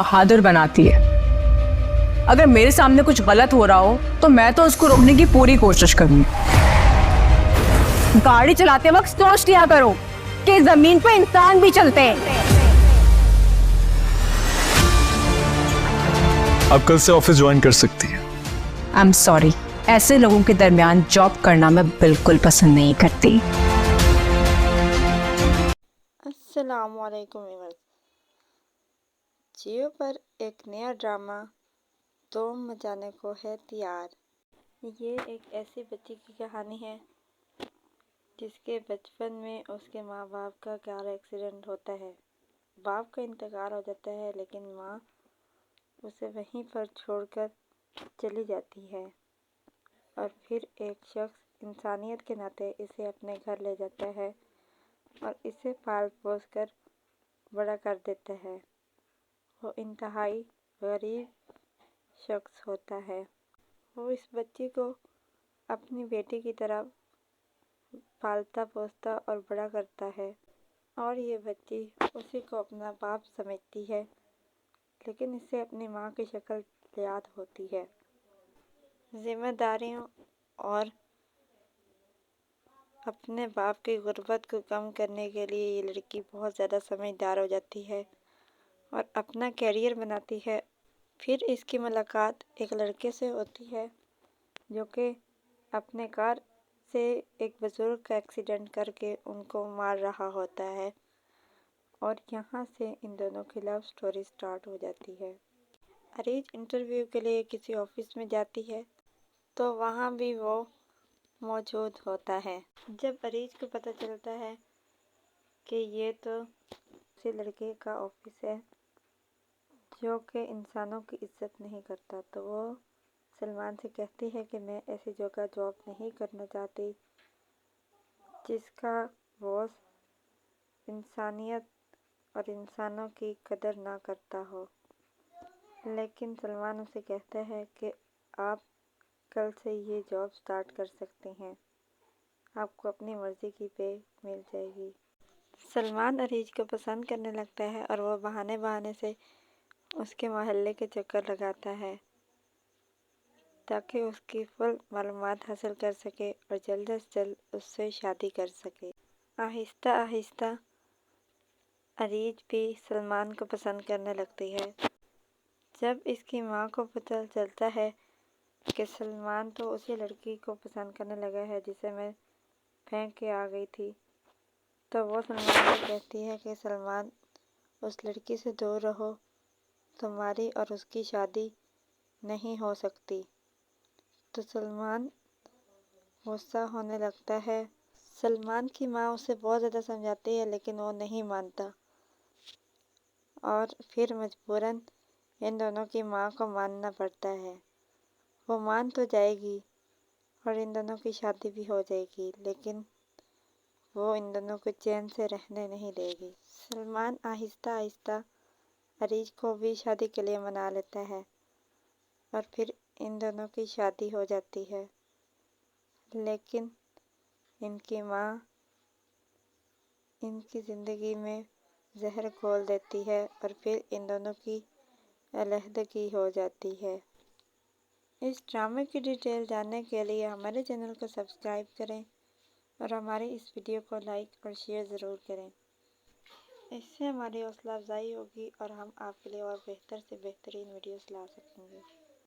बहादुर बनाती है। अगर मेरे सामने कुछ गलत हो रहा हो तो मैं तो उसको रोकने की पूरी कोशिश करूंगी। गाड़ी चलाते वक्त सोच लिया करो कि जमीन पे इंसान भी चलते हैं। आप कल से ऑफिस ज्वाइन कर सकती हैं। आई एम सॉरी, ऐसे लोगों के दरमियान जॉब करना मैं बिल्कुल पसंद नहीं करती। अस्सलामुअलैकुम व्यूअर्स। जियो पर एक नया ड्रामा धूम मचाने को है तैयार। ये एक ऐसी बच्ची की कहानी है जिसके बचपन में उसके माँ बाप का कार एक्सीडेंट होता है। बाप का इंतकाल हो जाता है, लेकिन माँ उसे वहीं पर छोड़कर चली जाती है। और फिर एक शख्स इंसानियत के नाते इसे अपने घर ले जाता है और इसे पाल पोस कर बड़ा कर देता है। वो इंतहाई गरीब शख्स होता है। वो इस बच्ची को अपनी बेटी की तरह पालता पोसता और बड़ा करता है, और ये बच्ची उसी को अपना बाप समझती है, लेकिन इसे अपनी माँ की शक्ल याद होती है। जिम्मेदारियों और अपने बाप की गुर्बत को कम करने के लिए ये लड़की बहुत ज़्यादा समझदार हो जाती है और अपना कैरियर बनाती है। फिर इसकी मुलाकात एक लड़के से होती है जो कि अपने कार से एक बुजुर्ग का एक्सीडेंट करके उनको मार रहा होता है, और यहाँ से इन दोनों की लव स्टोरी स्टार्ट हो जाती है। अरीज इंटरव्यू के लिए किसी ऑफिस में जाती है तो वहाँ भी वो मौजूद होता है। जब अरीज को पता चलता है कि ये तो किसी लड़के का ऑफिस है जो कि इंसानों की इज्जत नहीं करता, तो वो सलमान से कहती है कि मैं ऐसी जगह जॉब नहीं करना चाहती जिसका बॉस इंसानियत और इंसानों की कदर ना करता हो। लेकिन सलमान उसे कहता है कि आप कल से ये जॉब स्टार्ट कर सकते हैं, आपको अपनी मर्ज़ी की पे मिल जाएगी। सलमान अरीज को पसंद करने लगता है और वो बहाने बहाने से उसके मोहल्ले के चक्कर लगाता है ताकि उसकी फुल मालूमात हासिल कर सके और जल्द से जल्द उससे शादी कर सके। आहिस्ता आहिस्ता अरीज भी सलमान को पसंद करने लगती है। जब इसकी माँ को पता चलता है कि सलमान तो उसी लड़की को पसंद करने लगा है जिसे मैं फेंक के आ गई थी, तो वो सलमान को कहती है कि सलमान, उस लड़की से दूर रहो, तुम्हारी और उसकी शादी नहीं हो सकती। तो सलमान गुस्सा होने लगता है। सलमान की माँ उसे बहुत ज़्यादा समझाती है, लेकिन वो नहीं मानता, और फिर मजबूरन इन दोनों की माँ को मानना पड़ता है। वो मान तो जाएगी और इन दोनों की शादी भी हो जाएगी, लेकिन वो इन दोनों को चैन से रहने नहीं देगी। सलमान आहिस्ता आहिस्ता अरीज को भी शादी के लिए मना लेता है और फिर इन दोनों की शादी हो जाती है। लेकिन इनकी माँ इनकी ज़िंदगी में जहर घोल देती है और फिर इन दोनों की अलहदगी हो जाती है। इस ड्रामे की डिटेल जानने के लिए हमारे चैनल को सब्सक्राइब करें और हमारे इस वीडियो को लाइक और शेयर ज़रूर करें। इससे हमारी हौसला अफजाई होगी और हम आपके लिए और बेहतर से बेहतरीन वीडियोस ला सकेंगे।